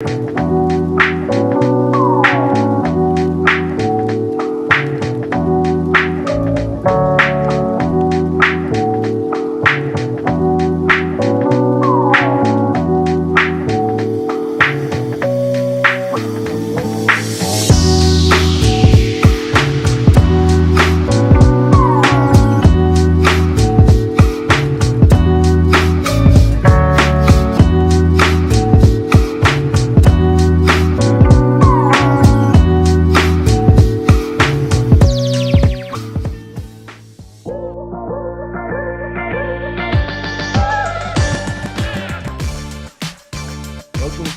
Welcome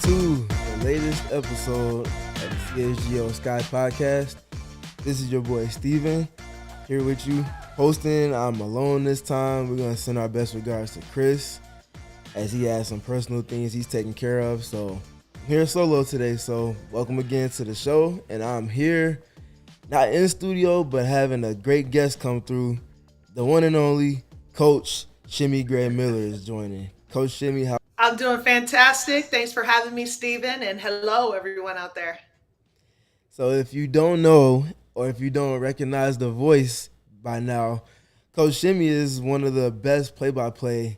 to the latest episode of the CHGO Sky Podcast. This is your boy Steven here with you hosting. I'm alone this time. We're going to send our best regards to Chris as he has some personal things he's taking care of. So I'm here solo today. So welcome again to the show. And I'm here, not in studio, but having a great guest come through. The one and only Coach Shimmy Gray Miller is joining. Coach Shimmy, how? I'm doing fantastic. Thanks for having me, Steven, and hello, everyone out there. So if you don't know or if you don't recognize the voice by now, Coach Shimmy is one of the best play-by-play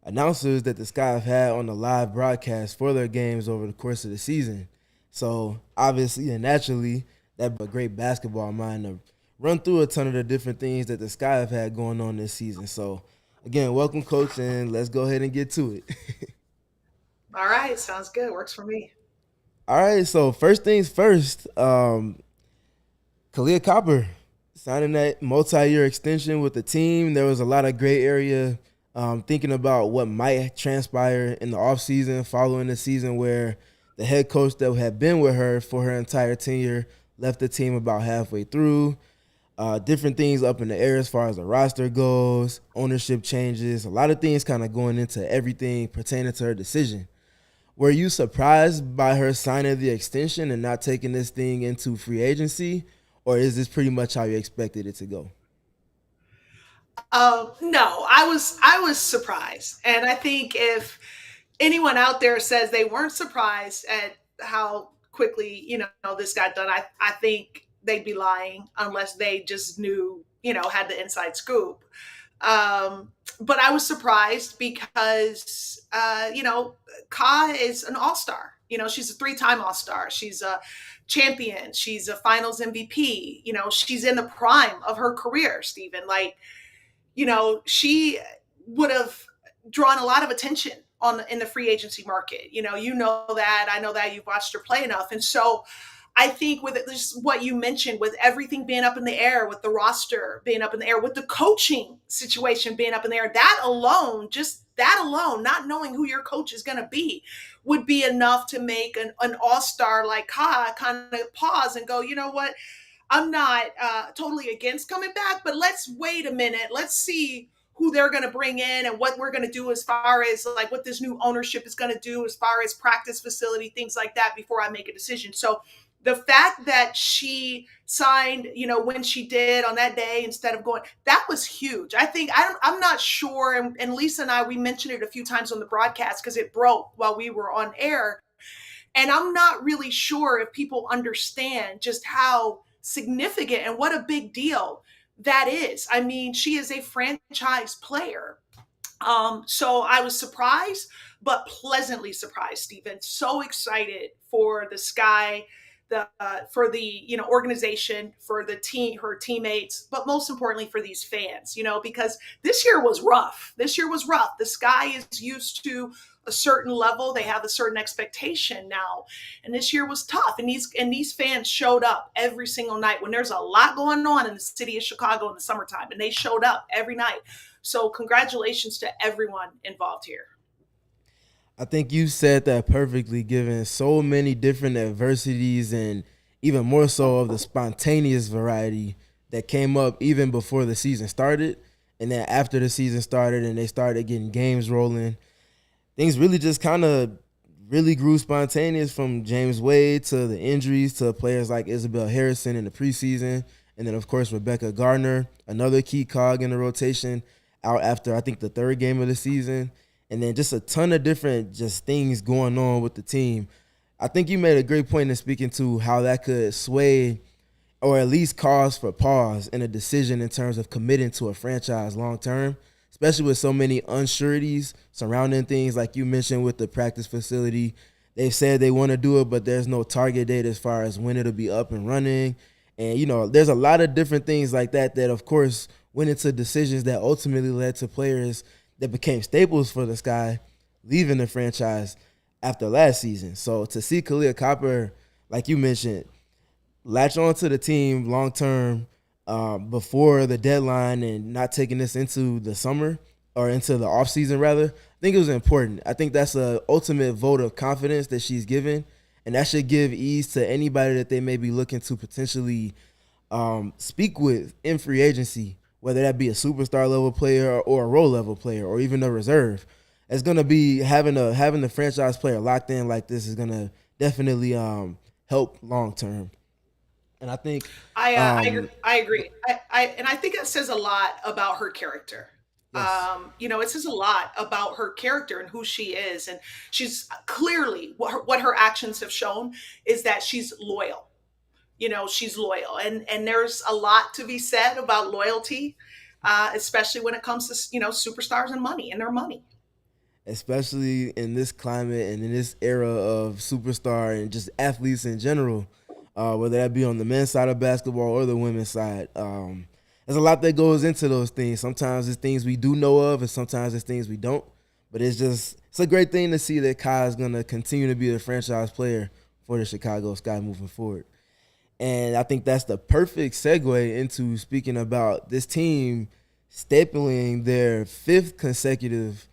announcers that the Sky have had on the live broadcast for their games over the course of the season. So obviously and naturally, that's a great basketball mind to run through a ton of the different things that the Sky have had going on this season. So again, welcome, Coach, and let's go ahead and get to it. All right, sounds good. Works for me. All right, so first things first, Kahleah Copper signing that multi-year extension with the team. There was a lot of gray area thinking about what might transpire in the offseason following the season where the head coach that had been with her for her entire tenure left the team about halfway through. Different things up in the air as far as the roster goes, ownership changes, a lot of things kind of going into everything pertaining to her decision. Were you surprised by her signing the extension and not taking this thing into free agency, or is this pretty much how you expected it to go? No, I was surprised, and I think if anyone out there says they weren't surprised at how quickly this got done, I think they'd be lying unless they just knew had the inside scoop. But I was surprised because Ka is an all-star. She's a three-time all-star. She's a champion. She's a finals MVP. She's in the prime of her career, Stephen. She would have drawn a lot of attention in the free agency market. You know that. I know that. You've watched her play enough. And so I think with just what you mentioned, with everything being up in the air, with the roster being up in the air, with the coaching situation being up in the air, that alone, not knowing who your coach is going to be, would be enough to make an all-star like Ka kind of pause and go, you know what? I'm not totally against coming back, but let's wait a minute. Let's see who they're going to bring in and what we're going to do as far as like what this new ownership is going to do as far as practice facility, things like that before I make a decision. So the fact that she signed, when she did on that day instead of going, that was huge. I think I'm not sure. And Lisa and I, we mentioned it a few times on the broadcast because it broke while we were on air. And I'm not really sure if people understand just how significant and what a big deal that is. I mean, she is a franchise player. So I was surprised, but pleasantly surprised, Stephen. So excited for the Sky, for the organization, for the team, her teammates, but most importantly for these fans, because this year was rough. The Sky is used to a certain level. They have a certain expectation now, and this year was tough. And these fans showed up every single night when there's a lot going on in the city of Chicago in the summertime, and they showed up every night. So congratulations to everyone involved here. I think you said that perfectly, given so many different adversities and even more so of the spontaneous variety that came up even before the season started. And then after the season started and they started getting games rolling, things really just kind of really grew spontaneous, from James Wade to the injuries to players like Isabel Harrison in the preseason. And then, of course, Rebecca Gardner, another key cog in the rotation, out after, I think, the third game of the season. And then just a ton of different just things going on with the team. I think you made a great point in speaking to how that could sway or at least cause for pause in a decision in terms of committing to a franchise long term, especially with so many unsureties surrounding things like you mentioned with the practice facility. They've said they want to do it, but there's no target date as far as when it'll be up and running. And, there's a lot of different things like that, of course, went into decisions that ultimately led to players that became staples for the Sky leaving the franchise after last season. So to see Kahleah Copper, like you mentioned, latch on to the team long term before the deadline and not taking this into the summer or into the offseason rather, I think it was important. I think that's an ultimate vote of confidence that she's given, and that should give ease to anybody that they may be looking to potentially speak with in free agency, whether that be a superstar level player or a role level player or even a reserve. It's gonna be having the franchise player locked in like this is gonna definitely help long term. And I think, I agree. And I think it says a lot about her character. yes, It says a lot about her character and who she is, and she's clearly what her actions have shown is that she's loyal. She's loyal, and there's a lot to be said about loyalty, especially when it comes to superstars and money and their money. especially in this climate and in this era of superstar and just athletes in general, whether that be on the men's side of basketball or the women's side. There's a lot that goes into those things. Sometimes it's things we do know of, and sometimes it's things we don't. But it's a great thing to see that Kai is going to continue to be the franchise player for the Chicago Sky moving forward. And I think that's the perfect segue into speaking about this team stapling their fifth consecutive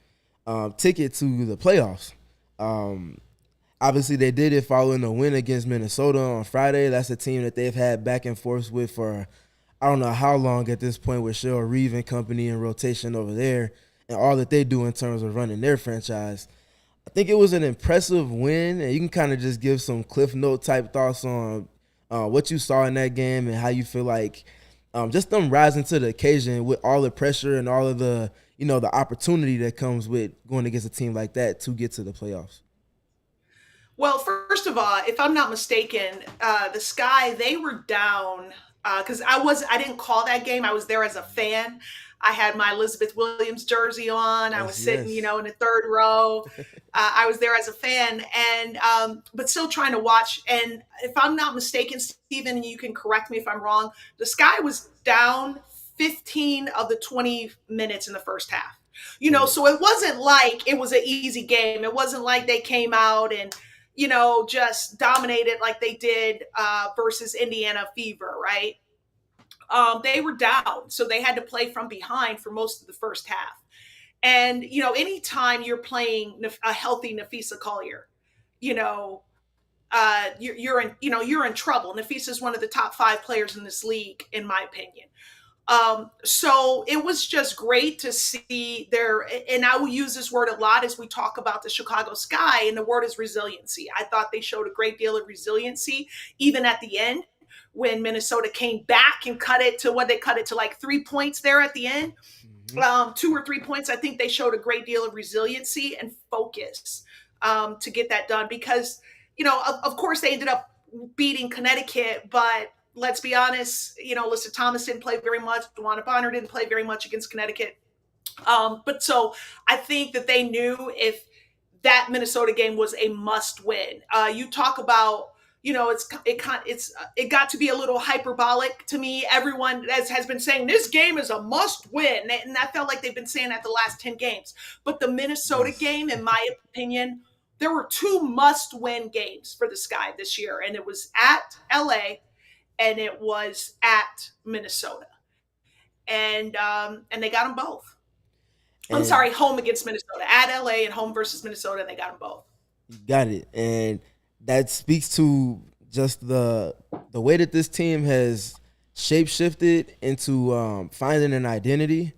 ticket to the playoffs. Um, Obviously, they did it following a win against Minnesota on Friday. That's a team that they've had back and forth with for I don't know how long at this point with Cheryl Reeve and company in rotation over there and all that they do in terms of running their franchise. I think it was an impressive win, and you can kind of just give some Cliff Note type thoughts on what you saw in that game and how you feel like just them rising to the occasion with all the pressure and all of the the opportunity that comes with going against a team like that to get to the playoffs. Well, first of all, if I'm not mistaken, the Sky they were down because I didn't call that game. I was there as a fan. I had my Elizabeth Williams jersey on. I was Yes, sitting, yes. in the third row. I was there as a fan, and but still trying to watch. And if I'm not mistaken, Stephen, and you can correct me if I'm wrong, the Sky was down 15 of the 20 minutes in the first half. Right. So it wasn't like it was an easy game. It wasn't like they came out and just dominated like they did versus Indiana Fever, right? They were down, so they had to play from behind for most of the first half. And anytime you're playing a healthy Nafisa Collier, you know, you're in you're in trouble. Nafisa is one of the top 5 players in this league, in my opinion. So it was just great to see their, and I will use this word a lot as we talk about the Chicago Sky, and the word is resiliency. I thought they showed a great deal of resiliency, even at the end when Minnesota came back and cut it to what they cut it to like 3 points there at the end, Mm-hmm. 2 or 3 points. I think they showed a great deal of resiliency and focus to get that done because, of course they ended up beating Connecticut, but let's be honest, Alyssa Thomas didn't play very much. Dewana Bonner didn't play very much against Connecticut. But so I think that they knew if that Minnesota game was a must win. You talk about, it got to be a little hyperbolic to me. Everyone has been saying this game is a must win, and I felt like they've been saying that the last 10 games. But the Minnesota Yes. game, in my opinion, there were 2 must win games for the Sky this year, and it was at LA and it was at Minnesota, and they got them both. I'm And sorry, home against Minnesota, at LA and home versus Minnesota, and they got them both. you got it. And that speaks to just the way that this team has shape shifted into finding an identity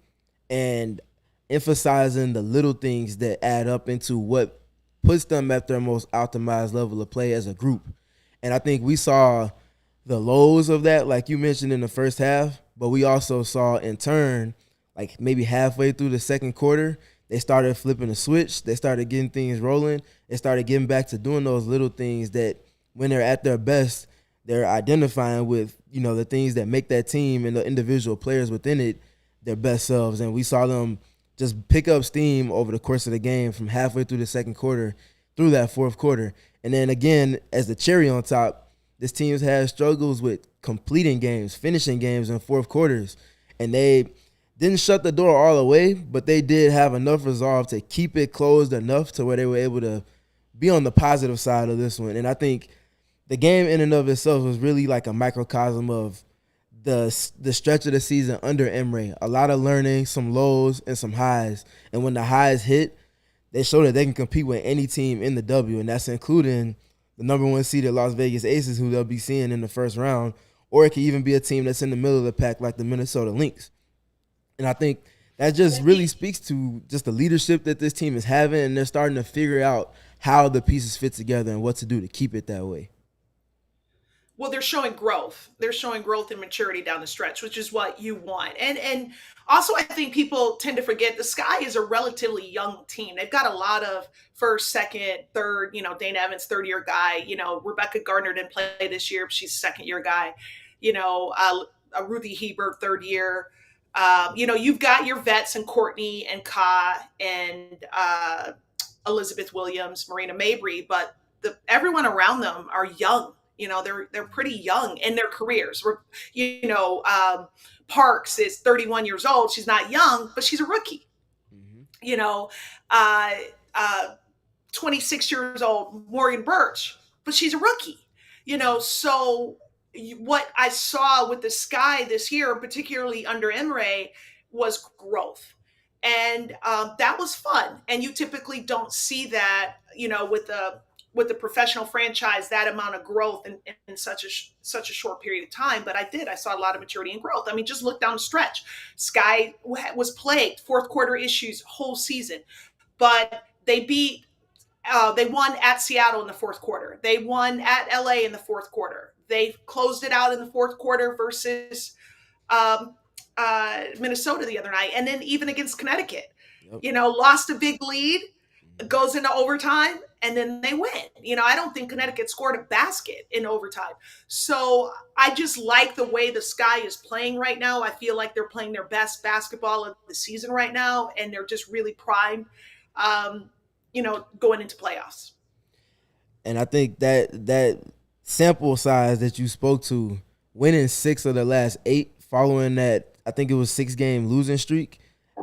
and emphasizing the little things that add up into what puts them at their most optimized level of play as a group. And I think we saw the lows of that, like you mentioned in the first half, but we also saw in turn, like maybe halfway through the second quarter, they started flipping the switch. They started getting things rolling. They started getting back to doing those little things that when they're at their best, they're identifying with, the things that make that team and the individual players within it their best selves. And we saw them just pick up steam over the course of the game from halfway through the second quarter through that fourth quarter. And then again, as the cherry on top, this team's had struggles with completing games, finishing games in fourth quarters. And they didn't shut the door all the way, but they did have enough resolve to keep it closed enough to where they were able to be on the positive side of this one. And I think the game in and of itself was really like a microcosm of the stretch of the season under Emre. A lot of learning, some lows and some highs. And when the highs hit, they show that they can compete with any team in the W, and that's including the number one seeded Las Vegas Aces, who they'll be seeing in the first round, or it could even be a team that's in the middle of the pack like the Minnesota Lynx. And I think that just really speaks to just the leadership that this team is having, and they're starting to figure out how the pieces fit together and what to do to keep it that way. Well, they're showing growth. They're showing growth and maturity down the stretch, which is what you want. And also, I think people tend to forget the Sky is a relatively young team. They've got a lot of first, second, third. Dane Evans, third year guy. Rebecca Gardner didn't play this year, but she's a second year guy. Ruthie Hebert, third year. You've got your vets and Courtney and Ka and Elizabeth Williams, Marina Mabry, but everyone around them are young. They're pretty young in their careers. Parks is 31 years old. She's not young, but she's a rookie. Mm-hmm. Uh, uh, 26 years old, Morgan Birch, but she's a rookie. So what I saw with the Sky this year, particularly under Emre, was growth. And that was fun. And you typically don't see that, with the professional franchise, that amount of growth in such a short period of time. But I saw a lot of maturity and growth. I mean, just look down the stretch. Sky was plagued, fourth quarter issues whole season, but they won at Seattle in the fourth quarter. They won at LA in the fourth quarter. They closed it out in the fourth quarter versus Minnesota the other night. And then even against Connecticut, lost a big lead, goes into overtime, and then they win. I don't think Connecticut scored a basket in overtime. So I just like the way the Sky is playing right now. I feel like they're playing their best basketball of the season right now, and they're just really primed, going into playoffs. And I think that sample size that you spoke to, winning 6 of the last 8 following that, I think it was 6-game losing streak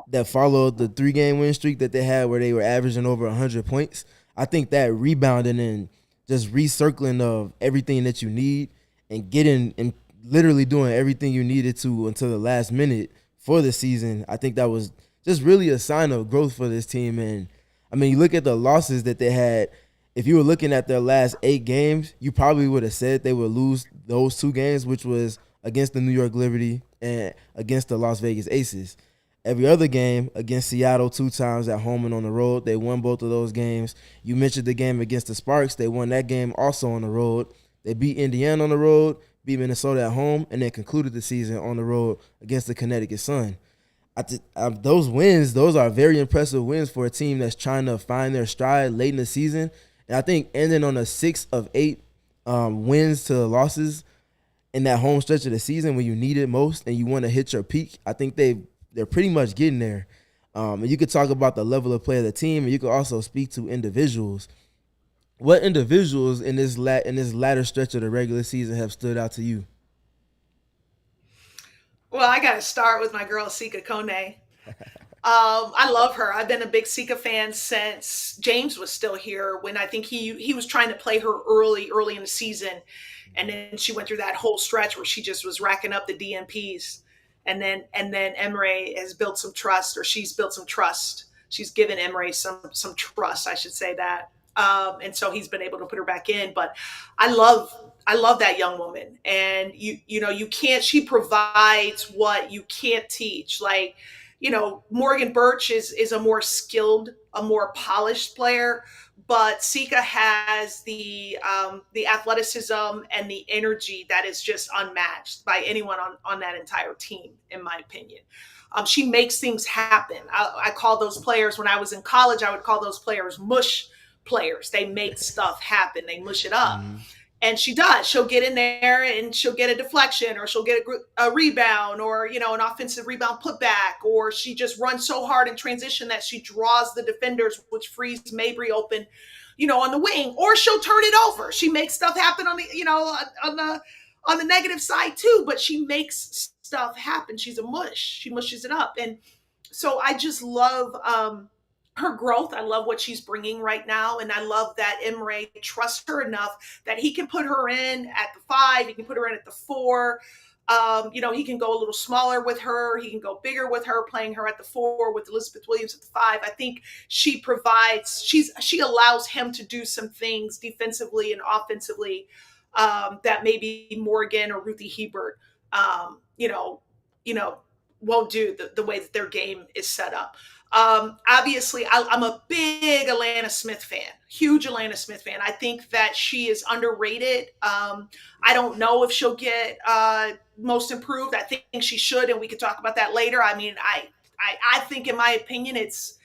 that followed the 3-game win streak that they had where they were averaging over 100 points. I think that rebounding and just recircling of everything that you need and getting and literally doing everything you needed to until the last minute for the season, I think that was just really a sign of growth for this team. And, I mean, you look at the losses that they had. If you were looking at their last 8 games, you probably would have said they would lose those 2 games, which was against the New York Liberty and against the Las Vegas Aces. Every other game against Seattle 2 times at home and on the road, they won both of those games. You mentioned the game against the Sparks. They won that game also on the road. They beat Indiana on the road, beat Minnesota at home, and then concluded the season on the road against the Connecticut Sun. Those wins, those are very impressive wins for a team that's trying to find their stride late in the season. And I think ending on a 6 of 8 wins to losses in that home stretch of the season when you need it most and you want to hit your peak, I think they're pretty much getting there. And you could talk about the level of play of the team, and you could also speak to individuals. What individuals in this latter stretch of the regular season have stood out to you? Well, I got to start with my girl, Sika Kone. I love her. I've been a big Sika fan since James was still here, when I think he was trying to play her early in the season. And then she went through that whole stretch where she just was racking up the DNPs. And then Emre has built some trust, or she's built some trust. She's given Emre some trust, I should say that. And so he's been able to put her back in. But I love that young woman. And you can't, she provides what you can't teach. Like, Morgan Birch is a more skilled, a more polished player, but Sika has the athleticism and the energy that is just unmatched by anyone on that entire team, in my opinion. She makes things happen. I call those players, when I was in college, I would call those players mush players. They make stuff happen. They mush it up. Mm-hmm. And she does. She'll get in there and she'll get a deflection, or she'll get a rebound, or an offensive rebound putback, or she just runs so hard in transition that she draws the defenders, which frees Mabry open, on the wing, or she'll turn it over. She makes stuff happen on the on the negative side too, but she makes stuff happen. She's a mush. She mushes it up, and so I just love her growth. I love what she's bringing right now. And I love that Emre trusts her enough that he can put her in at the 5. He can put her in at the 4. He can go a little smaller with her. He can go bigger with her, playing her at the 4 with Elizabeth Williams at the 5. I think she allows him to do some things defensively and offensively that maybe Morgan or Ruthie Hebert, won't do the way that their game is set up. Obviously, I'm a big Alana Smith fan, huge Alana Smith fan. I think that she is underrated. I don't know if she'll get most improved. I think she should, and we could talk about that later. I mean, I think, in my opinion, it's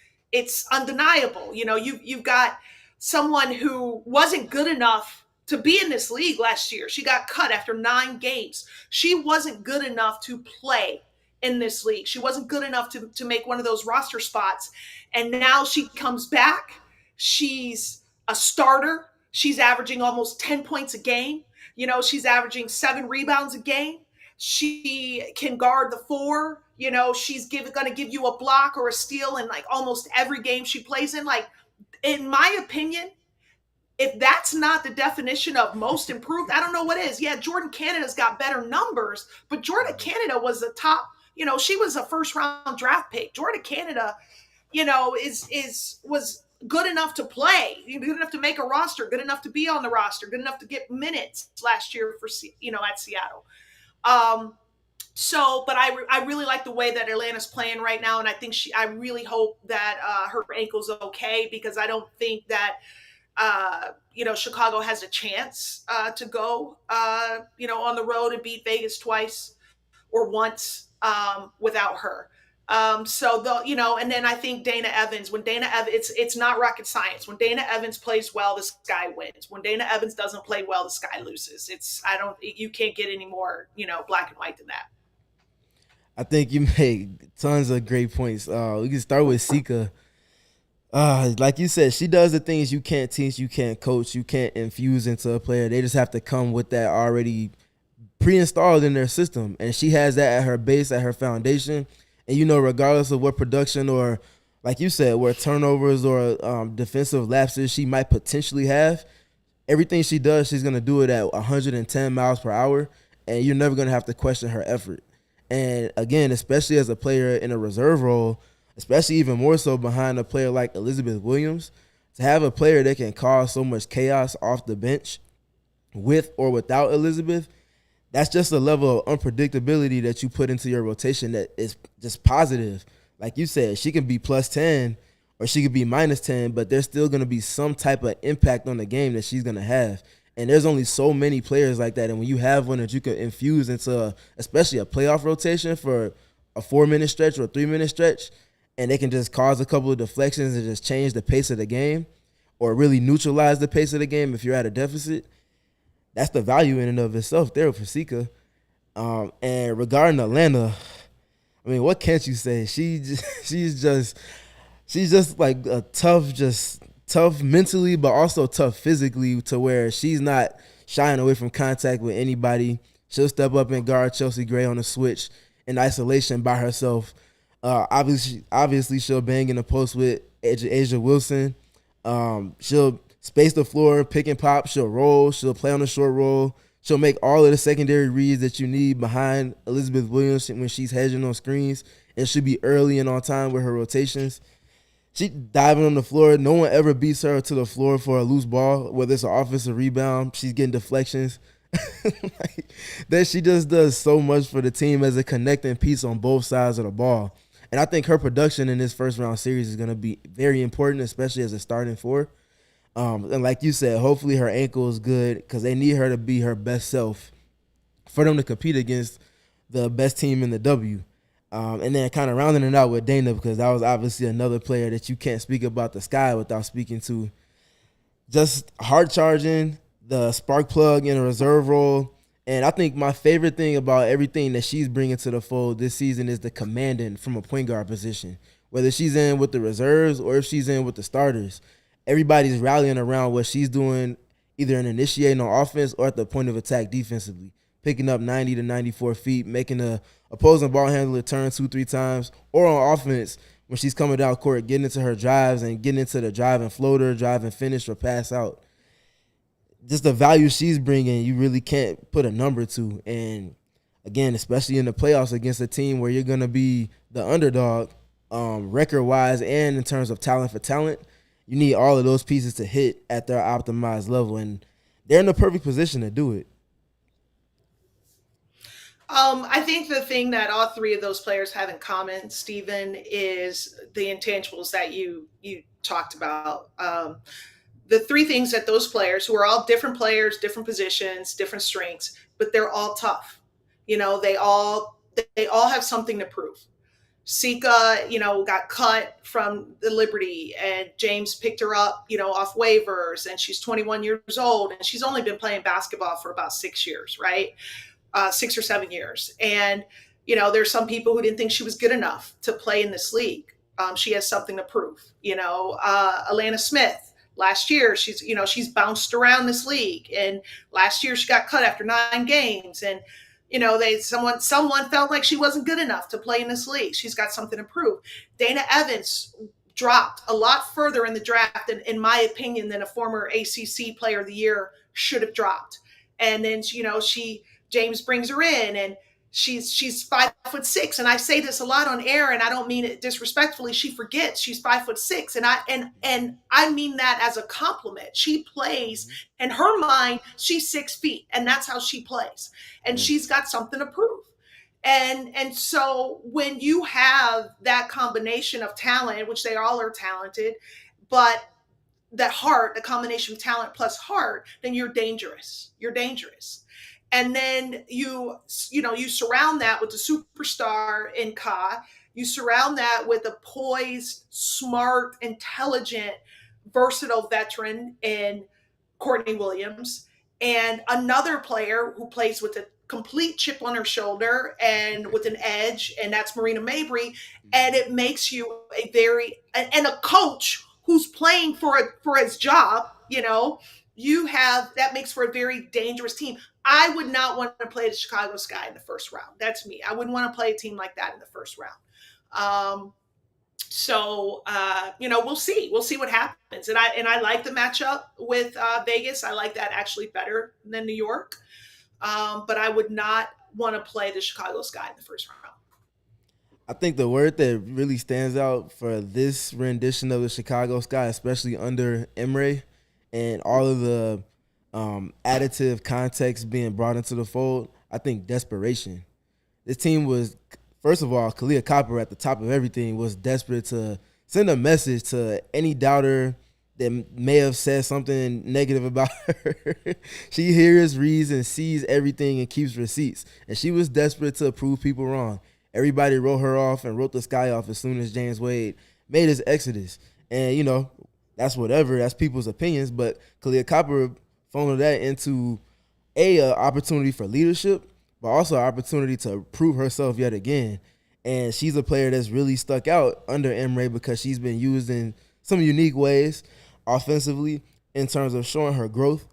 undeniable. You've got someone who wasn't good enough to be in this league last year. She got cut after 9 games. She wasn't good enough to play in this league. She wasn't good enough to make one of those roster spots. And now she comes back. She's a starter. She's averaging almost 10 points a game. She's averaging 7 rebounds a game. She can guard the 4. She's going to give you a block or a steal in like almost every game she plays in. Like, in my opinion, if that's not the definition of most improved, I don't know what is. Yeah, Jordan Canada's got better numbers, but Jordan Canada was the top, she was a first round draft pick. Jordan Canada, was good enough to play, good enough to make a roster, good enough to be on the roster, good enough to get minutes last year for, at Seattle. But I really like the way that Atlanta's playing right now. And I really hope that her ankle's okay, because I don't think that, Chicago has a chance to go, on the road and beat Vegas twice or once without her. And then I think Dana Evans, it's not rocket science. When Dana Evans plays well, the Sky wins. When Dana Evans doesn't play well, the Sky loses. You can't get any more, black and white than that. I think you made tons of great points. We can start with Sika. Like you said, she does the things you can't teach, you can't coach, you can't infuse into a player. They just have to come with that already pre-installed in their system. And she has that at her base, at her foundation. And, regardless of what production or, like you said, where turnovers or defensive lapses she might potentially have, everything she does, she's going to do it at 110 miles per hour. And you're never going to have to question her effort. And, again, especially as a player in a reserve role, especially even more so behind a player like Elizabeth Williams, to have a player that can cause so much chaos off the bench with or without Elizabeth, that's just a level of unpredictability that you put into your rotation that is just positive. Like you said, she can be plus 10 or she could be minus 10, but there's still going to be some type of impact on the game that she's going to have. And there's only so many players like that. And when you have one that you can infuse into, especially a playoff rotation for a 4-minute stretch or a 3-minute stretch, and they can just cause a couple of deflections and just change the pace of the game or really neutralize the pace of the game if you're at a deficit, that's the value in and of itself there for Sika. And regarding Atlanta, I mean, what can't you say? She's just like a tough mentally, but also tough physically, to where she's not shying away from contact with anybody. She'll step up and guard Chelsea Gray on a switch in isolation by herself. Obviously, she'll bang in the post with Asia Wilson. She'll space the floor, pick and pop. She'll roll. She'll play on the short roll. She'll make all of the secondary reads that you need behind Elizabeth Williams when she's hedging on screens. And she'll be early and on time with her rotations. She diving on the floor. No one ever beats her to the floor for a loose ball, whether it's an offensive rebound. She's getting deflections. That she just does so much for the team as a connecting piece on both sides of the ball. And I think her production in this first round series is going to be very important, especially as a starting 4. And like you said, hopefully her ankle is good, because they need her to be her best self for them to compete against the best team in the W. And then kind of rounding it out with Dana, because that was obviously another player that you can't speak about the Sky without speaking to. Just hard charging, the spark plug in a reserve role. And I think my favorite thing about everything that she's bringing to the fold this season is the commanding from a point guard position. Whether she's in with the reserves or if she's in with the starters, everybody's rallying around what she's doing, either in initiating on offense or at the point of attack defensively, picking up 90 to 94 feet, making the opposing ball handler turn 2-3 times, or on offense when she's coming down court, getting into her drives and getting into the drive and floater, drive and finish, or pass out. Just the value she's bringing, you really can't put a number to. And again, especially in the playoffs against a team where you're going to be the underdog, record-wise and in terms of talent for talent, you need all of those pieces to hit at their optimized level. And they're in the perfect position to do it. I think the thing that all three of those players have in common, Stephen, is the intangibles that you talked about. The three things that those players, who are all different players, different positions, different strengths, but they're all tough. They all have something to prove. Sika, got cut from the Liberty, and James picked her up, off waivers, and she's 21 years old, and she's only been playing basketball for about 6 years, right? 6 or 7 years. And, there's some people who didn't think she was good enough to play in this league. She has something to prove. Alana Smith, last year, she's bounced around this league. And last year she got cut after 9 games. And, someone felt like she wasn't good enough to play in this league. She's got something to prove. Dana Evans dropped a lot further in the draft, in my opinion, than a former ACC player of the year should have dropped. And then, James brings her in, and she's 5'6", and I say this a lot on air, and I don't mean it disrespectfully. She forgets she's 5'6", and I mean that as a compliment. She plays, in her mind, she's 6 feet, and that's how she plays, and she's got something to prove. And so when you have that combination of talent, which they all are talented, but that heart, the combination of talent plus heart, then you're dangerous. You're dangerous. And then you surround that with the superstar in Ka. You surround that with a poised, smart, intelligent, versatile veteran in Courtney Williams, and another player who plays with a complete chip on her shoulder and with an edge, and that's Marina Mabry. And it makes you and a coach who's playing for his job, that makes for a very dangerous team. I would not want to play the Chicago Sky in the first round. That's me. I wouldn't want to play a team like that in the first round. We'll see. We'll see what happens. And I like the matchup with Vegas. I like that actually better than New York. But I would not want to play the Chicago Sky in the first round. I think the word that really stands out for this rendition of the Chicago Sky, especially under Emre, and all of the additive context being brought into the fold, I think desperation. This team was, first of all, Kahleah Copper at the top of everything was desperate to send a message to any doubter that may have said something negative about her. She hears, reads, and sees everything and keeps receipts. And she was desperate to prove people wrong. Everybody wrote her off and wrote the Sky off as soon as James Wade made his exodus. And, that's whatever. That's people's opinions. But Kahleah Copper funneled that into an opportunity for leadership, but also an opportunity to prove herself yet again. And she's a player that's really stuck out under Emre because she's been used in some unique ways offensively in terms of showing her growth.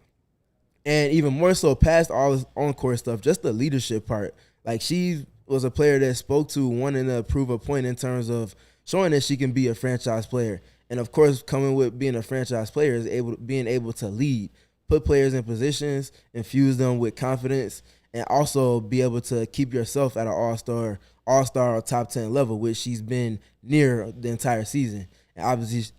And even more so past all this on-court stuff, just the leadership part. Like, she was a player that spoke to wanting to prove a point in terms of showing that she can be a franchise player. And, of course, coming with being a franchise player is being able to lead, put players in positions, infuse them with confidence, and also be able to keep yourself at an all-star or top 10 level, which she's been near the entire season. And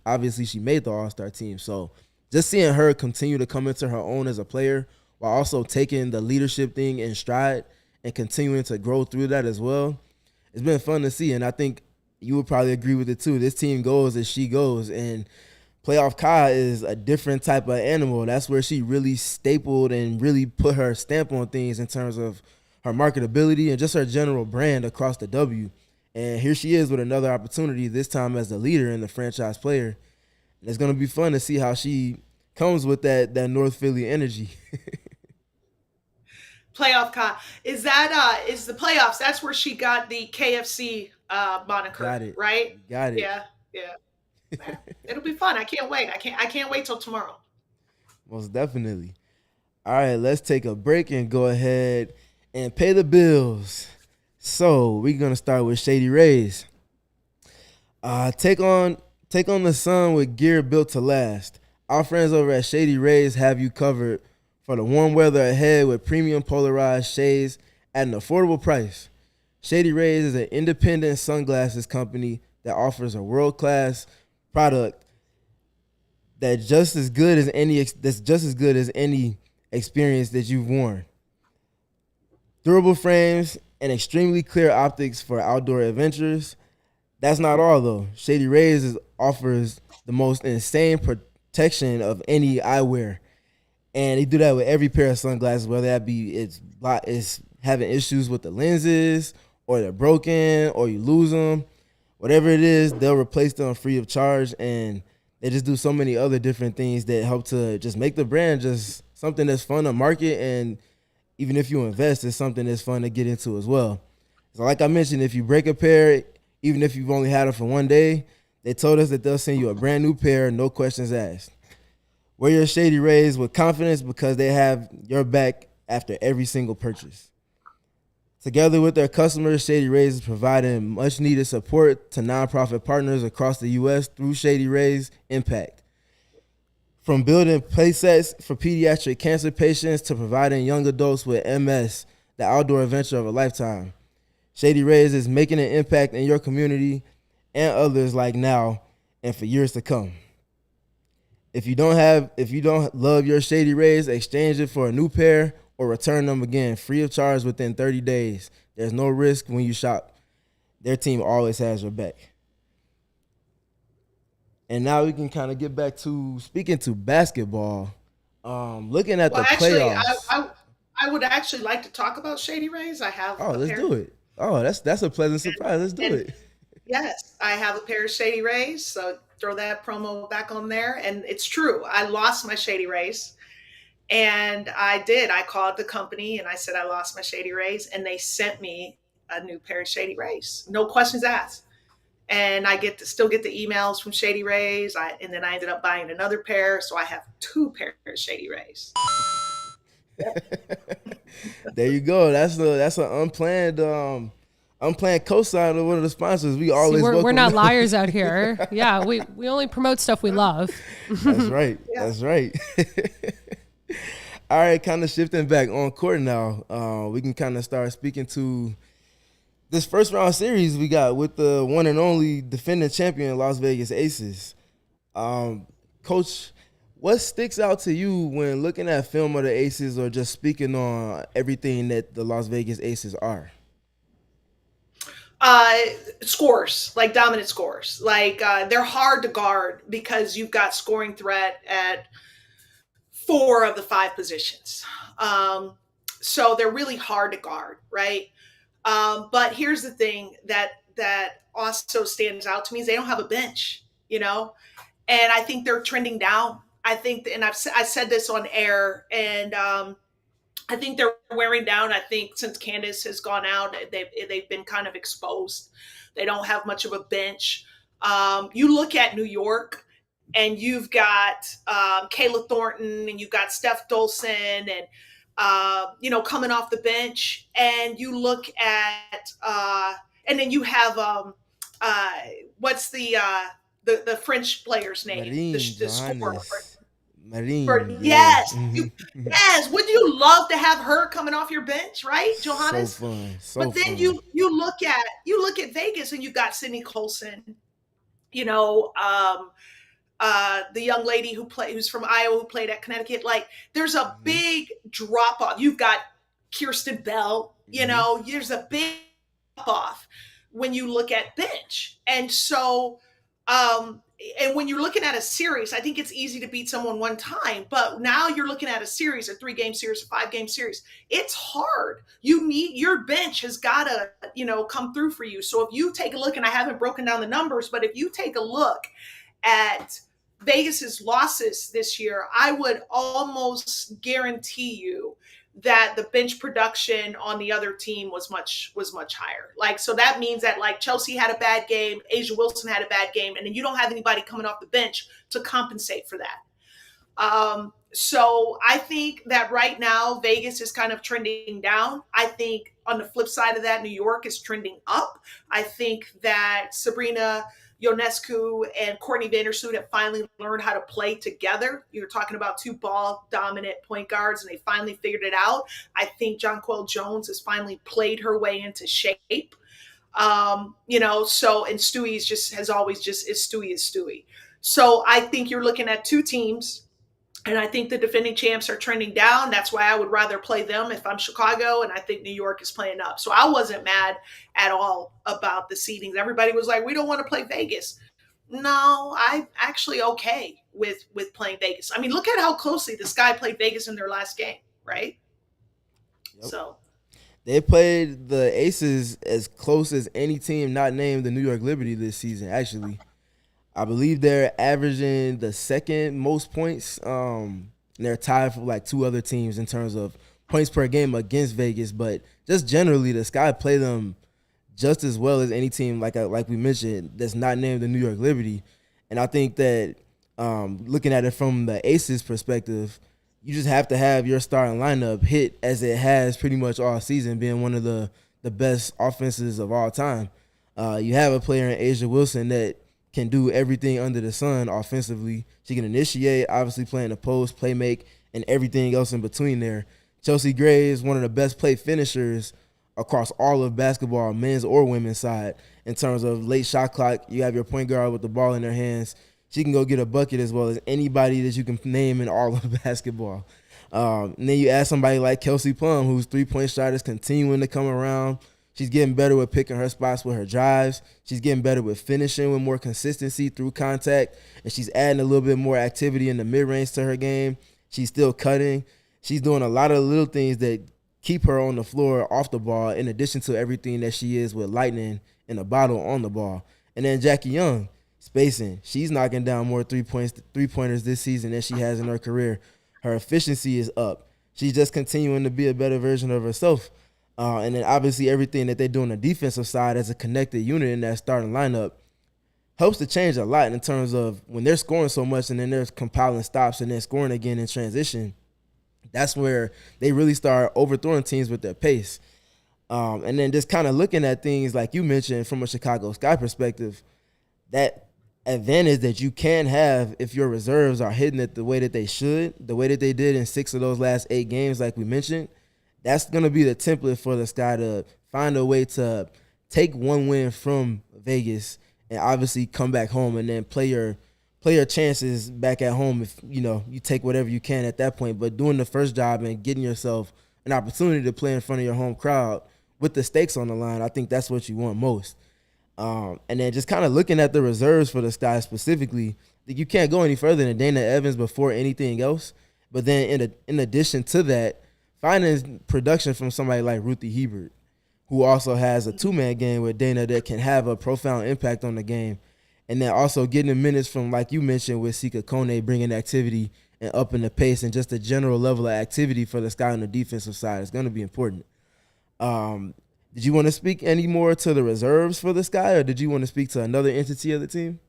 obviously she made the all-star team. So just seeing her continue to come into her own as a player while also taking the leadership thing in stride and continuing to grow through that as well, it's been fun to see. And I think you would probably agree with it too. This team goes as she goes, and playoff Ka is a different type of animal. That's where she really stapled and really put her stamp on things in terms of her marketability and just her general brand across the W. And here she is with another opportunity, this time as the leader and the franchise player. And it's going to be fun to see how she comes with that North Philly energy. Playoff is that is the playoffs? That's where she got the KFC moniker, Got it. right? You got it. Yeah, yeah. Yeah. It'll be fun. I can't wait. I can't wait till tomorrow. Most definitely. All right, let's take a break and go ahead and pay the bills. So we're gonna start with Shady Rays. Take on the sun with gear built to last. Our friends over at Shady Rays have you covered for the warm weather ahead with premium polarized shades at an affordable price. Shady Rays is an independent sunglasses company that offers a world-class product that's just as good as any experience that you've worn. Durable frames and extremely clear optics for outdoor adventures. That's not all though. Shady Rays offers the most insane protection of any eyewear, and they do that with every pair of sunglasses, whether that be it's having issues with the lenses, or they're broken, or you lose them. Whatever it is, they'll replace them free of charge, and they just do so many other different things that help to just make the brand just something that's fun to market, and even if you invest, it's something that's fun to get into as well. So like I mentioned, if you break a pair, even if you've only had it for one day, they told us that they'll send you a brand new pair, no questions asked. Wear your Shady Rays with confidence because they have your back after every single purchase. Together with their customers, Shady Rays is providing much needed support to nonprofit partners across the U.S. through Shady Rays Impact. From building play sets for pediatric cancer patients to providing young adults with MS the outdoor adventure of a lifetime, Shady Rays is making an impact in your community and others like now and for years to come. If you don't love your Shady Rays, exchange it for a new pair or return them again free of charge within 30 days. There's no risk when you shop. Their team always has your back. And now we can kind of get back to speaking to basketball. Looking at Well, the actually, playoffs. I would actually like to talk about Shady Rays. I have Oh, a let's pair, do it. Oh, that's a pleasant surprise. Let's do and it. yes, I have a pair of Shady Rays. So throw that promo back on there, and it's true. I lost my Shady Rays, and I did. I called the company and I said I lost my Shady Rays, and they sent me a new pair of Shady Rays, no questions asked. And I still get the emails from Shady Rays. And then I ended up buying another pair, so I have two pairs of Shady Rays. There you go. That's an unplanned cosign of one of the sponsors. We See, always we're welcome not them. liars out here. Yeah, we only promote stuff we love. That's right. Yeah. That's right. All right, kind of shifting back on court now. We can kind of start speaking to this first round series we got with the one and only defending champion Las Vegas Aces. Coach, what sticks out to you when looking at film of the Aces or just speaking on everything that the Las Vegas Aces are? uh Scores, like dominant scores, like they're hard to guard because you've got scoring threat at four of the five positions. So they're really hard to guard, right? But here's the thing that also stands out to me is they don't have a bench, you know, and I think they're trending down. I think, and I said this on air, and I think they're wearing down. I think since Candace has gone out, they've been kind of exposed. They don't have much of a bench. You look at New York, and you've got Kayla Thornton, and you've got Steph Dolson, and coming off the bench, and you look at, and then you have uh, what's the French player's name, Marine the scorer. Johannes. Marine, yeah. Yes, yes. Wouldn't you love to have her coming off your bench, right, So Johannes? fun. So But then fun. you look at Vegas, and you got Sydney Colson, you know, the young lady who's from Iowa, who played at Connecticut. Like, there's a Mm-hmm. big drop off. You've got Kirsten Bell. Mm-hmm. There's a big drop off when you look at bench, and so and when you're looking at a series, I think it's easy to beat someone one time, but now you're looking at a series, a 3-game series, a 5-game series. It's hard. You need, your bench has got to, come through for you. So if you take a look, and I haven't broken down the numbers, but if you take a look at Vegas's losses this year, I would almost guarantee you that the bench production on the other team was much higher. Like, so that means that, like, Chelsea had a bad game, Asia Wilson had a bad game, and then you don't have anybody coming off the bench to compensate for that. So I think that right now Vegas is kind of trending down. I think on the flip side of that, New York is trending up. I think that Sabrina Ionescu and Courtney Vandersloot have finally learned how to play together. You're talking about two ball dominant point guards, and they finally figured it out. I think Jonquel Jones has finally played her way into shape. So, and Stewie's just has always just is Stewie. So I think you're looking at two teams, and I think the defending champs are trending down. That's why I would rather play them if I'm Chicago, and I think New York is playing up. So I wasn't mad at all about the seedings. Everybody was like, we don't want to play Vegas. No, I'm actually okay with playing Vegas. I mean, look at how closely the Sky played Vegas in their last game, right? Yep. So They played the Aces as close as any team not named the New York Liberty this season, actually. I believe they're averaging the second most points. And they're tied for like two other teams in terms of points per game against Vegas. But just generally, the Sky play them just as well as any team, like we mentioned, that's not named the New York Liberty. And I think that looking at it from the Aces perspective, you just have to have your starting lineup hit as it has pretty much all season, being one of the best offenses of all time. You have a player in Asia Wilson that can do everything under the sun offensively. She can initiate, obviously playing the post, play make, and everything else in between there. Chelsea Gray is one of the best play finishers across all of basketball, men's or women's side. In terms of late shot clock, you have your point guard with the ball in their hands. She can go get a bucket as well as anybody that you can name in all of basketball. And then you add somebody like Kelsey Plum, whose three-point shot is continuing to come around. She's getting better with picking her spots with her drives. She's getting better with finishing with more consistency through contact. And she's adding a little bit more activity in the mid-range to her game. She's still cutting. She's doing a lot of little things that keep her on the floor off the ball, in addition to everything that she is with lightning in a bottle on the ball. And then Jackie Young, spacing. She's knocking down more three-pointers this season than she has in her career. Her efficiency is up. She's just continuing to be a better version of herself. And then obviously everything that they do on the defensive side as a connected unit in that starting lineup helps to change a lot in terms of when they're scoring so much and then they're compiling stops and then scoring again in transition. That's where they really start overthrowing teams with their pace. And then just kind of looking at things like you mentioned from a Chicago Sky perspective, that advantage that you can have if your reserves are hitting it the way that they should, the way that they did in 6 of those last 8 games like we mentioned, that's going to be the template for the Sky to find a way to take one win from Vegas and obviously come back home and then play your chances back at home if, you take whatever you can at that point. But doing the first job and getting yourself an opportunity to play in front of your home crowd with the stakes on the line, I think that's what you want most. And then just kind of looking at the reserves for the Sky specifically, you can't go any further than Dana Evans before anything else. But then in addition to that, finding production from somebody like Ruthie Hebert, who also has a two-man game with Dana that can have a profound impact on the game. And then also getting the minutes from, like you mentioned, with Sika Kone bringing activity and upping the pace and just a general level of activity for the Sky on the defensive side is going to be important. Did you want to speak any more to the reserves for the Sky, or did you want to speak to another entity of the team?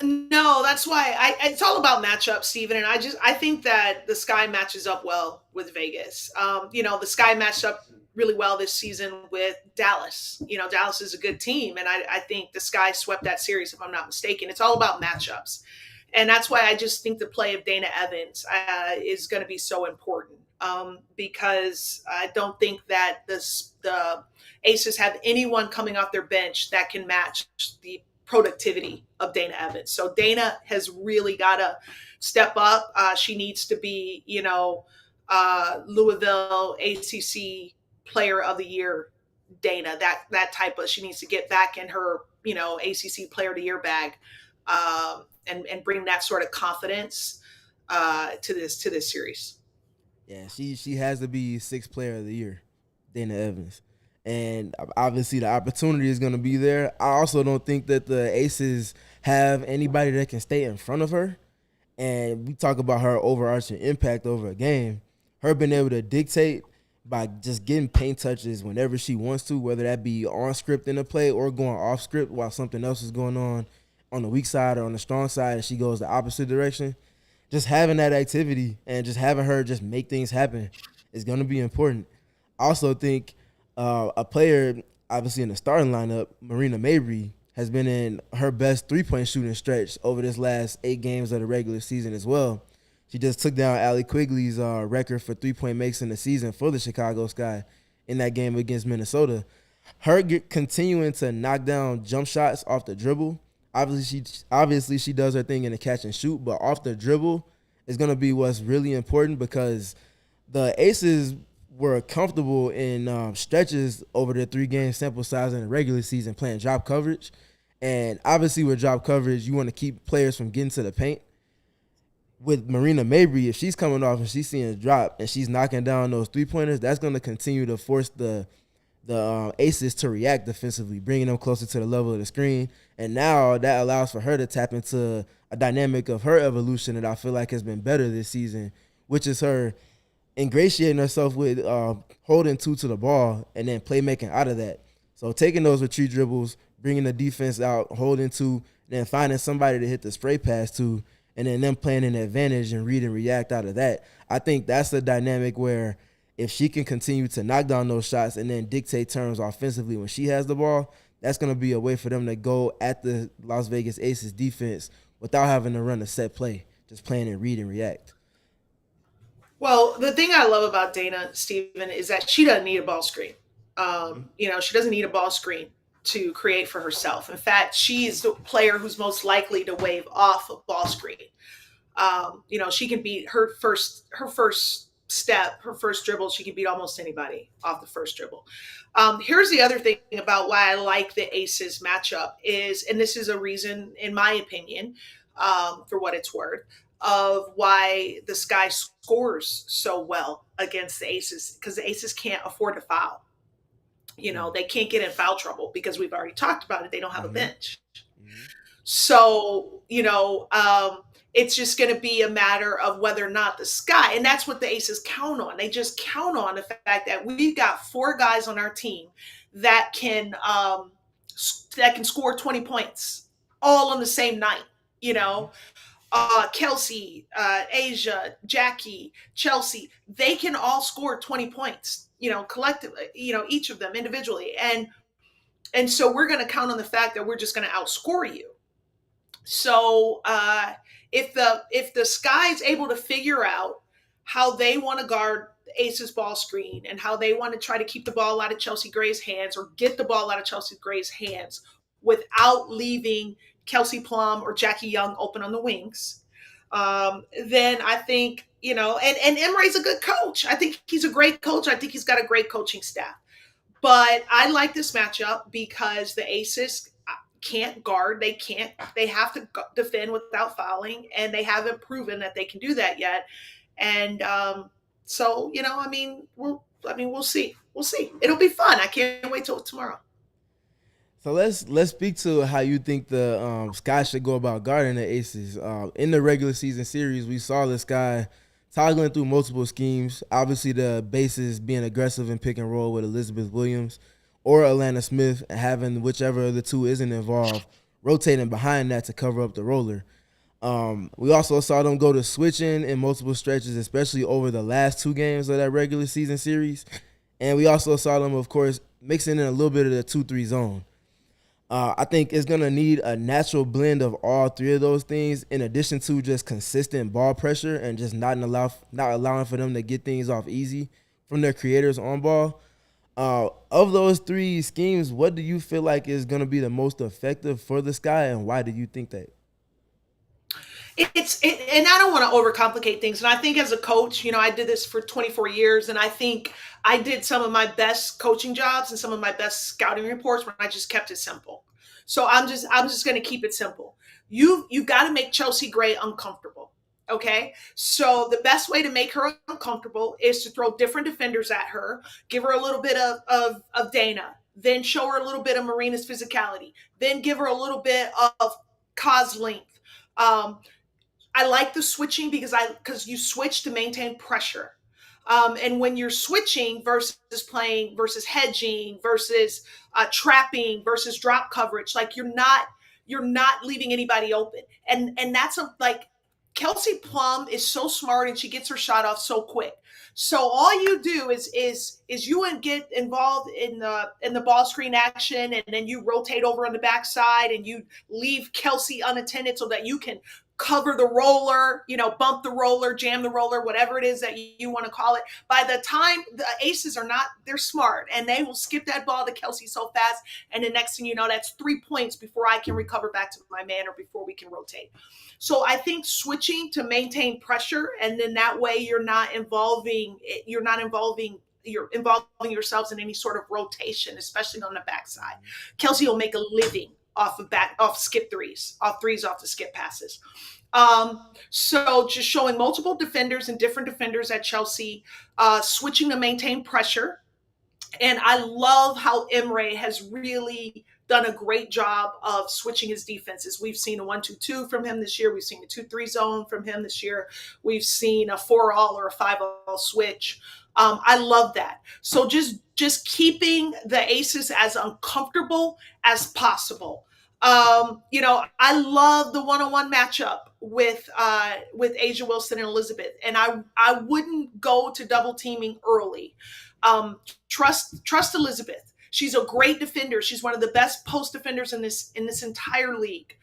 No, that's why it's all about matchup, Steven. And I think that the Sky matches up well with Vegas. The Sky matched up really well this season with Dallas. Dallas is a good team. And I think the Sky swept that series, if I'm not mistaken. It's all about matchups. And that's why I just think the play of Dana Evans is going to be so important. Because I don't think that the Aces have anyone coming off their bench that can match the productivity of Dana Evans. So Dana has really got to step up. She needs to be, Louisville ACC Player of the Year Dana. That type of, she needs to get back in her, ACC Player of the Year bag. and bring that sort of confidence to this series. Yeah, she has to be sixth player of the year, Dana Evans. And obviously the opportunity is going to be there. I also don't think that the Aces have anybody that can stay in front of her. And we talk about her overarching impact over a game. Her being able to dictate by just getting paint touches whenever she wants to, whether that be on script in the play or going off script while something else is going on the weak side or on the strong side, and she goes the opposite direction. Just having that activity and just having her just make things happen is going to be important. I also think a player, obviously in the starting lineup, Marina Mabry, has been in her best three-point shooting stretch over this last 8 games of the regular season as well. She just took down Allie Quigley's record for three-point makes in the season for the Chicago Sky in that game against Minnesota. Her continuing to knock down jump shots off the dribble, obviously she does her thing in the catch and shoot, but off the dribble is going to be what's really important, because the Aces were comfortable in stretches over the 3-game sample size in the regular season playing drop coverage. And obviously with drop coverage, you want to keep players from getting to the paint. With Marina Mabry, if she's coming off and she's seeing a drop and she's knocking down those three-pointers, that's going to continue to force the Aces to react defensively, bringing them closer to the level of the screen. And now that allows for her to tap into a dynamic of her evolution that I feel like has been better this season, which is her ingratiating herself with holding two to the ball and then playmaking out of that. So taking those retreat dribbles, bringing the defense out, holding two, then finding somebody to hit the spray pass to, and then them playing an advantage and read and react out of that. I think that's the dynamic where if she can continue to knock down those shots and then dictate terms offensively when she has the ball, that's going to be a way for them to go at the Las Vegas Aces defense without having to run a set play, just playing and read and react. Well, the thing I love about Dana, Steven, is that she doesn't need a ball screen. She doesn't need a ball screen to create for herself. In fact, she's the player who's most likely to wave off a ball screen. She can beat her first step, her first dribble. She can beat almost anybody off the first dribble. Here's the other thing about why I like the Aces matchup is, and this is a reason, in my opinion, for what it's worth, of why the Sky scores so well against the Aces, because the Aces can't afford to foul. They can't get in foul trouble because we've already talked about it. They don't have a bench. So, it's just going to be a matter of whether or not the Sky, and that's what the Aces count on. They just count on the fact that we've got 4 guys on our team that can score 20 points all on the same night, Kelsey, Asia, Jackie, Chelsea, they can all score 20 points, collectively, each of them individually. And so we're going to count on the fact that we're just going to outscore you. So if the Sky is able to figure out how they want to guard the Aces ball screen and how they want to try to keep the ball out of Chelsea Gray's hands or get the ball out of Chelsea Gray's hands without leaving Kelsey Plum or Jackie Young open on the wings, then I think, and Emery's a good coach. I think he's a great coach. I think he's got a great coaching staff. But I like this matchup because the Aces can't guard. They have to defend without fouling, and they haven't proven that they can do that yet. And so, we'll see. We'll see. It'll be fun. I can't wait till tomorrow. So let's speak to how you think the Sky should go about guarding the Aces. In the regular season series, we saw the Sky toggling through multiple schemes. Obviously, the bases being aggressive in pick and roll with Elizabeth Williams or Alana Smith, and having whichever of the two isn't involved, rotating behind that to cover up the roller. We also saw them go to switching in multiple stretches, especially over the last 2 games of that regular season series. And we also saw them, of course, mixing in a little bit of the 2-3 zone. I think it's going to need a natural blend of all 3 of those things, in addition to just consistent ball pressure and just not allowing for them to get things off easy from their creators on ball. Of those 3 schemes, what do you feel like is going to be the most effective for the Sky, and why do you think that? And I don't want to overcomplicate things. And I think as a coach, I did this for 24 years, and I think I did some of my best coaching jobs and some of my best scouting reports when I just kept it simple. So I'm just going to keep it simple. you've got to make Chelsea Gray uncomfortable. Okay, so the best way to make her uncomfortable is to throw different defenders at her, give her a little bit of Dana, then show her a little bit of Marina's physicality, then give her a little bit of Kaz length. I like the switching because you switch to maintain pressure. And when you're switching versus playing versus hedging versus trapping versus drop coverage, like you're not leaving anybody open. And that's like Kelsey Plum is so smart and she gets her shot off so quick. So all you do is you get involved in the ball screen action, and then you rotate over on the backside and you leave Kelsey unattended so that you can cover the roller, bump the roller, jam the roller, whatever it is that you want to call it. By the time the aces they're smart and they will skip that ball to Kelsey so fast. And the next thing you know, that's 3 points before I can recover back to my man or before we can rotate. So I think switching to maintain pressure, and then that way you're involving yourselves in any sort of rotation, especially on the backside. Kelsey will make a living off skip threes, off the skip passes. So just showing multiple defenders and different defenders at Chelsea, switching to maintain pressure. And I love how Emre has really done a great job of switching his defenses. We've seen a 1-2-2 from him this year. We've seen a 2-3 zone from him this year. We've seen a 4-all or a 5-all switch. I love that. So just keeping the aces as uncomfortable as possible. I love the one-on-one matchup with Asia Wilson and Elizabeth, and I wouldn't go to double teaming early. Trust Elizabeth. She's a great defender. She's one of the best post defenders in this entire league.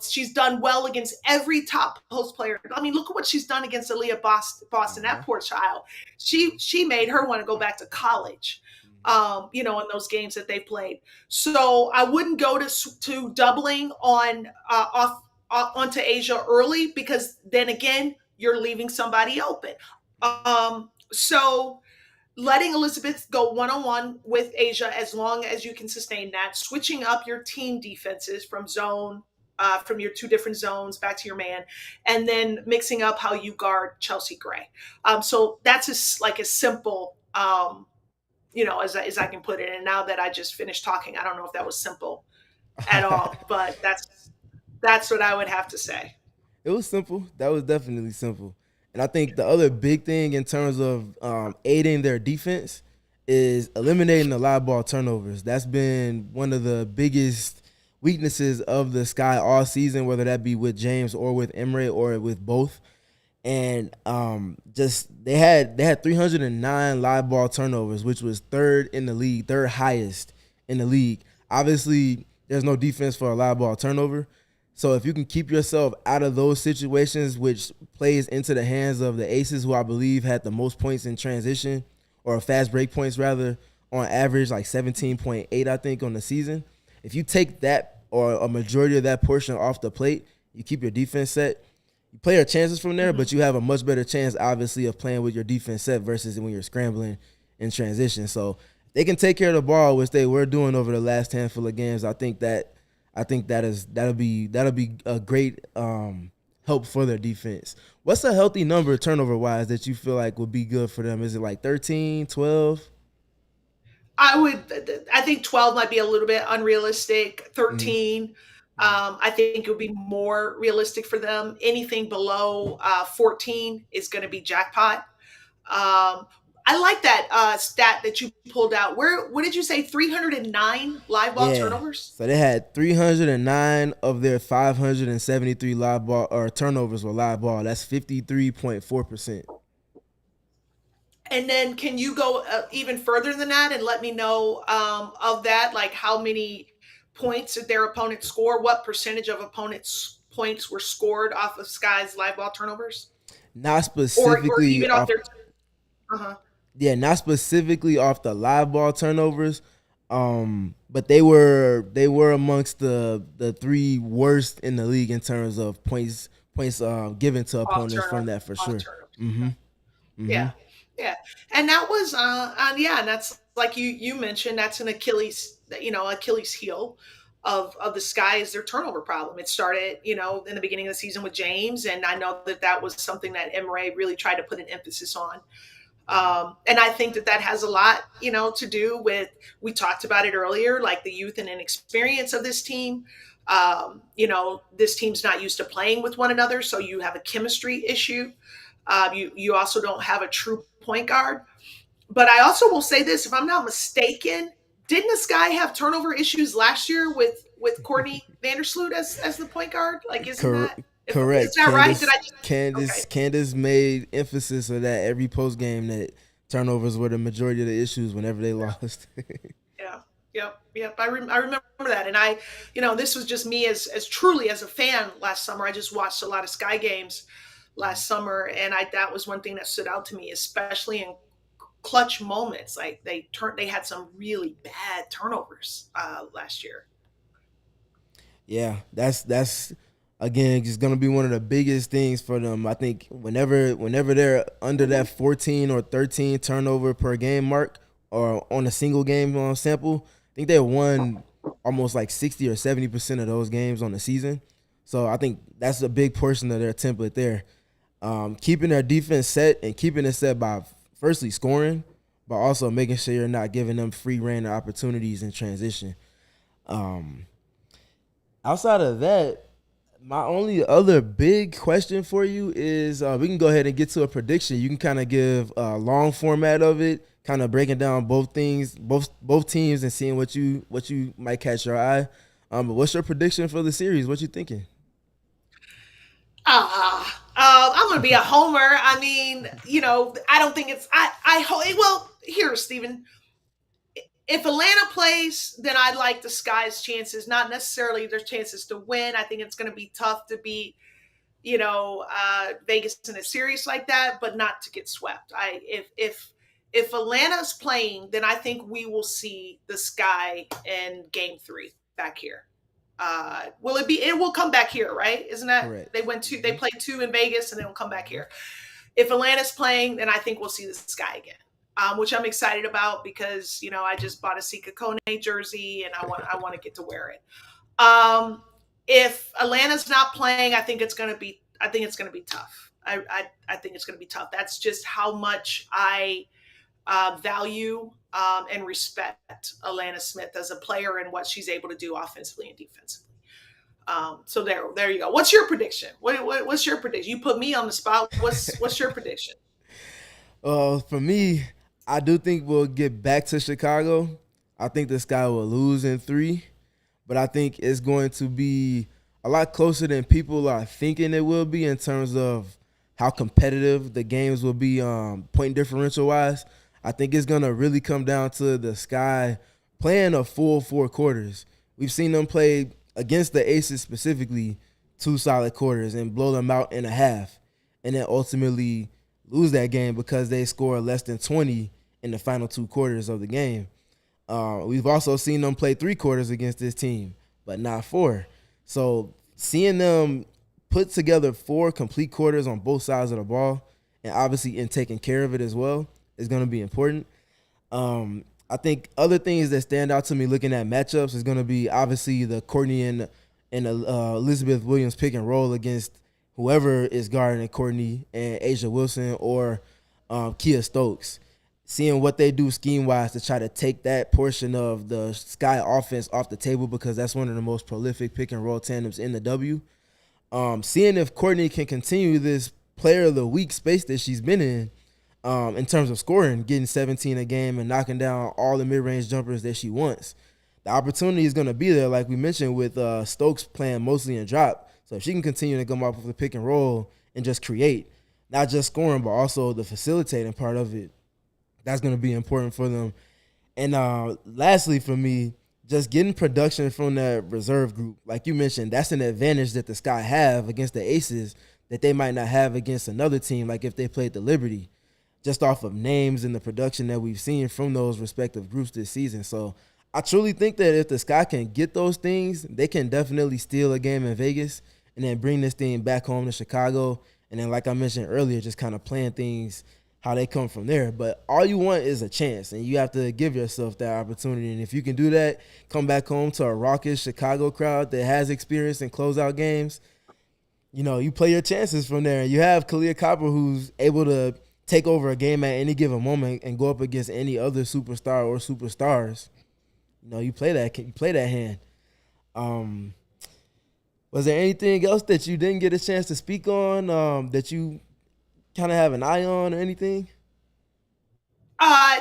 She's done well against every top post player. I mean, look at what she's done against Aaliyah Boston. That poor child. She made her want to go back to college. In those games that they played. So I wouldn't go to doubling onto Asia early, because then again you're leaving somebody open. So letting Elizabeth go one-on-one with Asia as long as you can sustain that, switching up your team defenses from your two different zones back to your man, and then mixing up how you guard Chelsea Gray. So that's a simple, as I can put it. And now that I just finished talking, I don't know if that was simple at all, but that's what I would have to say. It was simple. That was definitely simple. And I think the other big thing in terms of aiding their defense is eliminating the live ball turnovers. That's been one of the biggest weaknesses of the Sky all season, whether that be with James or with Emre or with both. And they had 309 live ball turnovers, which was third in the league, third highest in the league. Obviously, there's no defense for a live ball turnover. So if you can keep yourself out of those situations, which plays into the hands of the aces, who I believe had the most points in transition, or fast break points rather, on average, like 17.8, I think, on the season. If you take that or a majority of that portion off the plate, you keep your defense set, you play your chances from there, but you have a much better chance, obviously, of playing with your defense set versus when you're scrambling in transition. So if they can take care of the ball, which they were doing over the last handful of games, I think that'll be a great help for their defense. What's a healthy number turnover wise that you feel like would be good for them? Is it like 13, 12? I think 12 might be a little bit unrealistic. 13. I think it would be more realistic for them. Anything below 14 is going to be jackpot. I like that stat that you pulled out. What did you say? 309 live ball turnovers? So they had 309 of their 573 live ball or turnovers were live ball. That's 53.4%. And then can you go even further than that and let me know of that, like how many points did their opponent score? What percentage of opponents' points were scored off of Sky's live ball turnovers? Not specifically or even off their Yeah, not specifically off the live ball turnovers, but they were amongst the three worst in the league in terms of points given to opponents from that for sure. Yeah, and that was and that's like you mentioned, that's an Achilles heel. of the Sky is their turnover problem. It started, in the beginning of the season with James, and I know that was something that Emre really tried to put an emphasis on. And I think that has a lot, to do with, we talked about it earlier, like the youth and inexperience of this team. This team's not used to playing with one another, so you have a chemistry issue. You also don't have a true point guard. But I also will say this, if I'm not mistaken, didn't the Sky have turnover issues last year with Courtney Vandersloot as the point guard? Like, isn't that correct? Is that right? Did I just Candace made emphasis of that every post game, that turnovers were the majority of the issues whenever they lost. Yep. I remember that, and this was just me as truly as a fan last summer. I just watched a lot of Sky games last summer, and that was one thing that stood out to me, especially in clutch moments. Like they had some really bad turnovers last year. Yeah, that's again just gonna be one of the biggest things for them. I think whenever they're under that 14 or 13 turnover per game mark, or on a single game sample, I think they won almost like 60 or 70% of those games on the season. So I think that's a big portion of their template there. Keeping their defense set and keeping it set by firstly scoring, but also making sure you're not giving them free reign of opportunities in transition. Outside of that, my only other big question for you is we can go ahead and get to a prediction. You can kind of give a long format of it, kind of breaking down both things, both teams, and seeing what you might catch your eye. But what's your prediction for the series? What you thinking? I'm going to be a homer. I mean, I don't think it's. Well, here, Stephen. If Atlanta plays, then I like the Sky's chances, not necessarily their chances to win. I think it's going to be tough to beat, Vegas in a series like that, but not to get swept. If Atlanta's playing, then I think we will see the Sky in Game 3 back here. Will it be? It will come back here, right? Isn't that correct? They played 2 in Vegas, and then will come back here. If Atlanta's playing, then I think we'll see the Sky again. Which I'm excited about because I just bought a Sika Kone jersey and I want to get to wear it. If Atlanta's not playing, I think it's going to be tough. I think it's going to be tough. That's just how much I value and respect Alana Smith as a player and what she's able to do offensively and defensively. So there you go. What's your prediction? What's your prediction? You put me on the spot. What's your prediction? For me, I do think we'll get back to Chicago. I think the Sky will lose in 3, but I think it's going to be a lot closer than people are thinking it will be in terms of how competitive the games will be point differential-wise. I think it's going to really come down to the Sky playing a full 4 quarters. We've seen them play against the Aces specifically 2 solid quarters and blow them out in a half, and then ultimately lose that game because they score less than 20 in the final 2 quarters of the game. We've also seen them play 3 quarters against this team, but not 4. So seeing them put together 4 complete quarters on both sides of the ball, and obviously in taking care of it as well, is going to be important. I think other things that stand out to me looking at matchups is going to be obviously the Courtney and Elizabeth Williams pick and roll against whoever is guarding Courtney and Asia Wilson or Kia Stokes. Seeing what they do scheme-wise to try to take that portion of the Sky offense off the table because that's one of the most prolific pick-and-roll tandems in the W. Seeing if Courtney can continue this player of the week space that she's been in terms of scoring, getting 17 a game and knocking down all the mid-range jumpers that she wants. The opportunity is going to be there, like we mentioned, with Stokes playing mostly in drop. So if she can continue to come off with the pick and roll and just create, not just scoring, but also the facilitating part of it, that's going to be important for them. And lastly, for me, just getting production from that reserve group. Like you mentioned, that's an advantage that the Sky have against the Aces that they might not have against another team, like if they played the Liberty, just off of names and the production that we've seen from those respective groups this season. So I truly think that if the Sky can get those things, they can definitely steal a game in Vegas and then bring this thing back home to Chicago. And then, like I mentioned earlier, just kind of playing things how they come from there. But all you want is a chance, and you have to give yourself that opportunity. And if you can do that, come back home to a raucous Chicago crowd that has experience in closeout games, you play your chances from there. You have Kahleah Copper, who's able to take over a game at any given moment and go up against any other superstar or superstars. You play that hand. Was there anything else that you didn't get a chance to speak on that you kind of have an eye on or anything?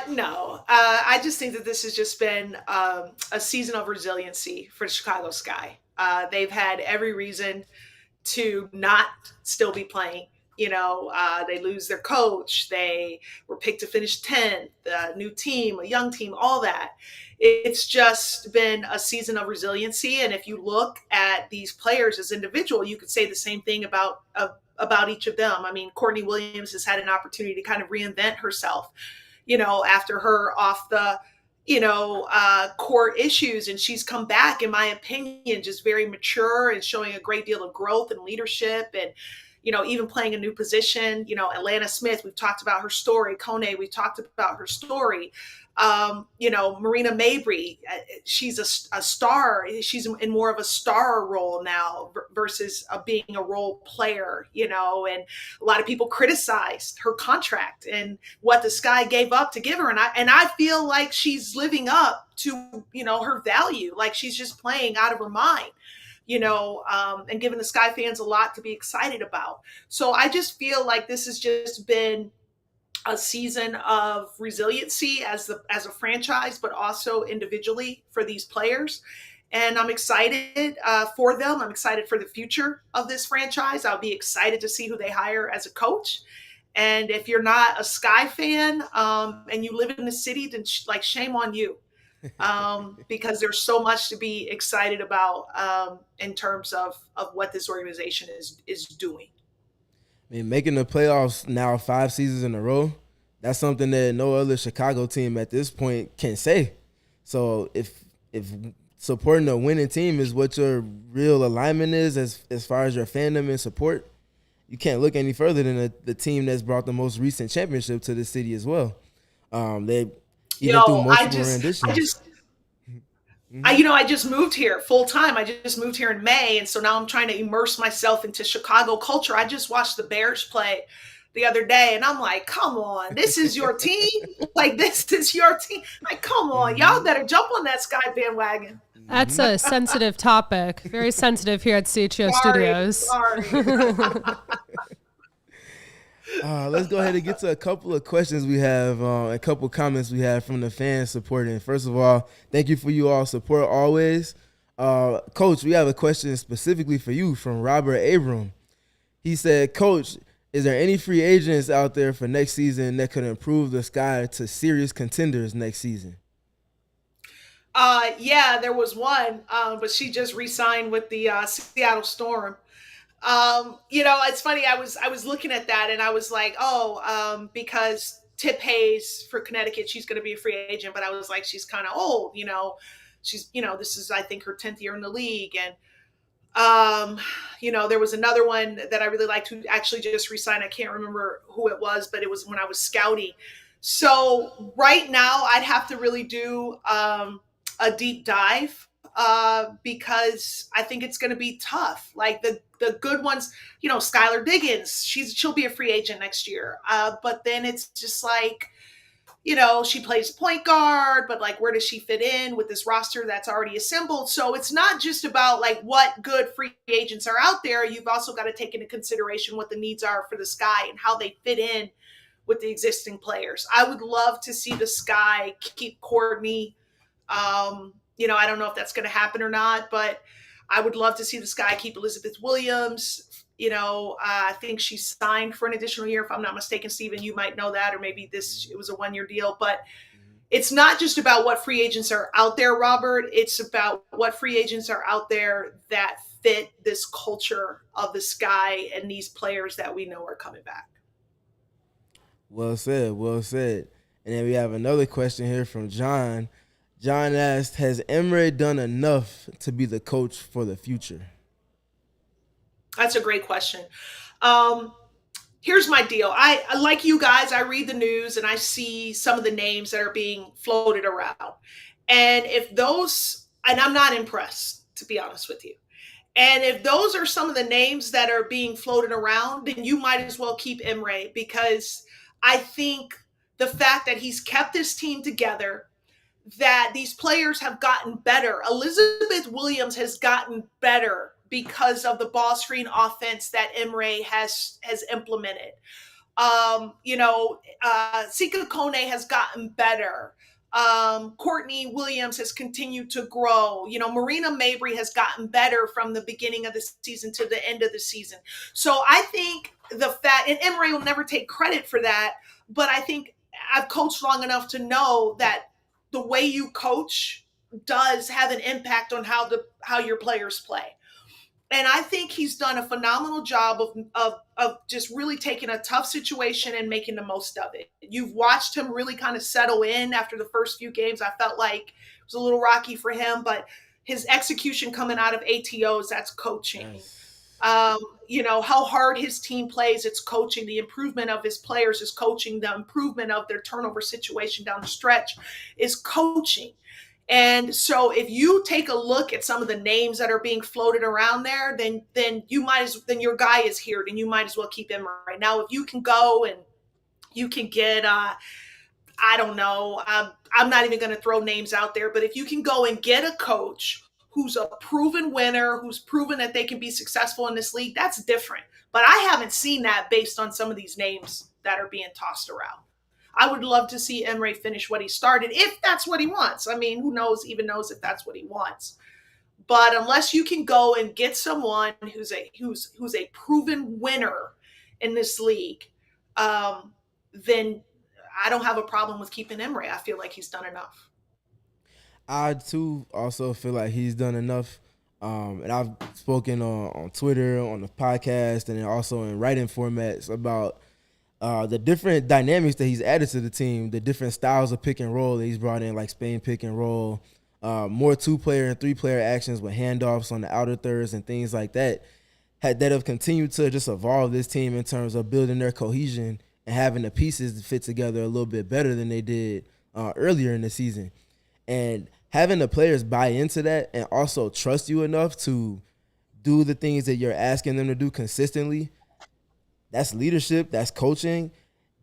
No. I just think that this has just been a season of resiliency for the Chicago Sky. They've had every reason to not still be playing. They lose their coach. They were picked to finish 10th, a new team, a young team, all that. It's just been a season of resiliency. And if you look at these players as individual, you could say the same thing about each of them. I mean, Courtney Williams has had an opportunity to kind of reinvent herself, after her off the court issues, and she's come back, in my opinion, just very mature and showing a great deal of growth and leadership, and even playing a new position. Atlanta Smith, we've talked about her story. Kone, we've talked about her story. Marina Mabry, she's a star. She's in more of a star role now versus being a role player, and a lot of people criticized her contract and what the Sky gave up to give her. And I feel like she's living up to, her value. Like she's just playing out of her mind, and giving the Sky fans a lot to be excited about. So I just feel like this has just been a season of resiliency as a franchise, but also individually for these players. And I'm excited for them. I'm excited for the future of this franchise. I'll be excited to see who they hire as a coach. And if you're not a Sky fan and you live in the city, then shame on you. Because there's so much to be excited about in terms of what this organization is doing. I mean, making the playoffs now 5 seasons in a row, that's something that no other Chicago team at this point can say. So if supporting a winning team is what your real alignment is as far as your fandom and support, you can't look any further than the team that's brought the most recent championship to the city as well. They even through multiple renditions. I just moved here full time. I just moved here in May. And so now I'm trying to immerse myself into Chicago culture. I just watched the Bears play the other day and I'm like, come on, this is your team? Like, this is your team? Like, come on, y'all better jump on that Sky bandwagon. That's a sensitive topic. Very sensitive here at CHGO Studios. Sorry. Let's go ahead and get to a couple of questions we have, a couple of comments we have from the fans supporting. First of all, thank you for you all support always. Coach, we have a question specifically for you from Robert Abram. He said, Coach, is there any free agents out there for next season that could improve the Sky to serious contenders next season? Yeah, there was one, but she just re-signed with the Seattle Storm. It's funny. I was looking at that and I was like, because Tip Hayes for Connecticut, she's going to be a free agent, but I was like, she's kind of old, she's, this is, I think, her 10th year in the league. And, there was another one that I really liked who actually just resigned. I can't remember who it was, but it was when I was scouting. So right now I'd have to really do, a deep dive, because I think it's going to be tough. Like the good ones, Skylar Diggins, she'll be a free agent next year. But then it's just like, she plays point guard, but like, where does she fit in with this roster that's already assembled? So it's not just about like what good free agents are out there. You've also got to take into consideration what the needs are for the Sky and how they fit in with the existing players. I would love to see the Sky keep Courtney. I don't know if that's going to happen or not, but I would love to see the Sky keep Elizabeth Williams. I think she signed for an additional year, if I'm not mistaken. Steven, you might know that, or maybe it was a 1-year deal. But it's not just about what free agents are out there, Robert. It's about what free agents are out there that fit this culture of the Sky and these players that we know are coming back. Well said, well said. And then we have another question here from John. John asked, has Emre done enough to be the coach for the future? That's a great question. here's my deal. I like you guys, I read the news and I see some of the names that are being floated around. And if those, and I'm not impressed, to be honest with you. And if those are some of the names that are being floated around, then you might as well keep Emre, because I think the fact that he's kept his team together, that these players have gotten better. Elizabeth Williams has gotten better because of the ball screen offense that Emre has implemented. Sika Kone has gotten better. Courtney Williams has continued to grow. Marina Mabry has gotten better from the beginning of the season to the end of the season. So I think the fact, and Emre will never take credit for that, but I think I've coached long enough to know that the way you coach does have an impact on how your players play. And I think he's done a phenomenal job of just really taking a tough situation and making the most of it. You've watched him really kind of settle in after the first few games. I felt like it was a little rocky for him, but his execution coming out of ATOs, that's coaching. Yes. How hard his team plays, it's coaching. The improvement of his players is coaching. The improvement of their turnover situation down the stretch is coaching. And so if you take a look at some of the names that are being floated around there, then your guy is here, then you might as well keep him right now. If you can go and you can get, I don't know, I'm not even going to throw names out there, but if you can go and get a coach who's a proven winner, who's proven that they can be successful in this league, that's different. But I haven't seen that based on some of these names that are being tossed around. I would love to see Emre finish what he started, if that's what he wants. I mean, who knows if that's what he wants. But unless you can go and get someone who's a proven winner in this league, then I don't have a problem with keeping Emre. I feel like he's done enough. I too also feel like he's done enough. And I've spoken on Twitter, on the podcast, and then also in writing formats about the different dynamics that he's added to the team, the different styles of pick and roll that he's brought in, like Spain pick and roll, more 2-player and 3-player actions with handoffs on the outer thirds and things like that, that have continued to just evolve this team in terms of building their cohesion and having the pieces to fit together a little bit better than they did earlier in the season. And having the players buy into that and also trust you enough to do the things that you're asking them to do consistently, that's leadership, that's coaching.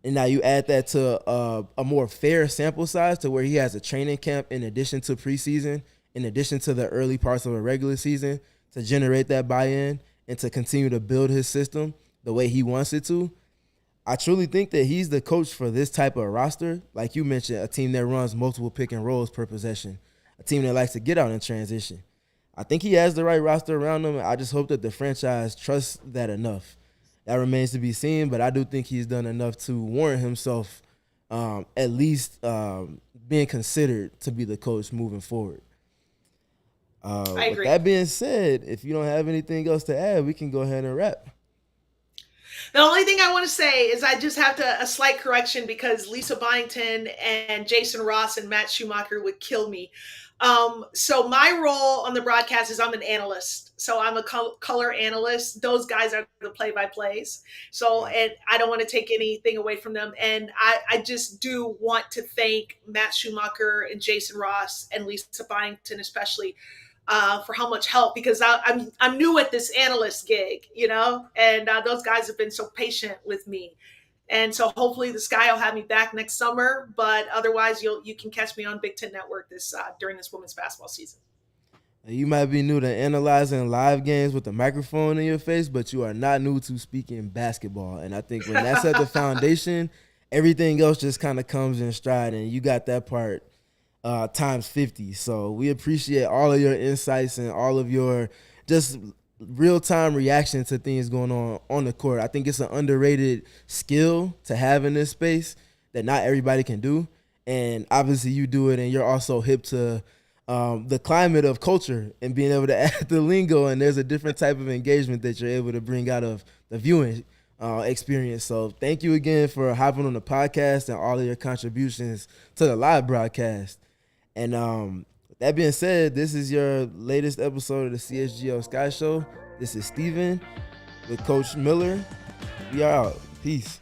And now you add that to a more fair sample size to where he has a training camp in addition to preseason, in addition to the early parts of a regular season, to generate that buy-in and to continue to build his system the way he wants it to. I truly think that he's the coach for this type of roster. Like you mentioned, a team that runs multiple pick and rolls per possession, a team that likes to get out in transition. I think he has the right roster around him. I just hope that the franchise trusts that enough. That remains to be seen, but I do think he's done enough to warrant himself at least being considered to be the coach moving forward. I agree. With that being said, if you don't have anything else to add, we can go ahead and wrap. The only thing I want to say is I just have a slight correction, because Lisa Byington and Jason Ross and Matt Schumacher would kill me. So my role on the broadcast is I'm an analyst. So I'm a color analyst. Those guys are the play-by-plays. So, and I don't want to take anything away from them. And I just do want to thank Matt Schumacher and Jason Ross and Lisa Byington especially for how much help, because I'm new at this analyst gig, and those guys have been so patient with me. And so hopefully the Sky will have me back next summer, but otherwise you can catch me on Big Ten Network during this women's basketball season. You might be new to analyzing live games with a microphone in your face, but you are not new to speaking basketball. And I think when that's at the foundation, everything else just kind of comes in stride, and you got that part times 50. So we appreciate all of your insights and all of your just real-time reaction to things going on the court. I think it's an underrated skill to have in this space that not everybody can do. And obviously you do it, and you're also hip to the climate of culture and being able to add the lingo, and there's a different type of engagement that you're able to bring out of the viewing experience. So thank you again for hopping on the podcast and all of your contributions to the live broadcast. And that being said, this is your latest episode of the CHGO Sky Show. This is Steven with Coach Miller. We are out. Peace.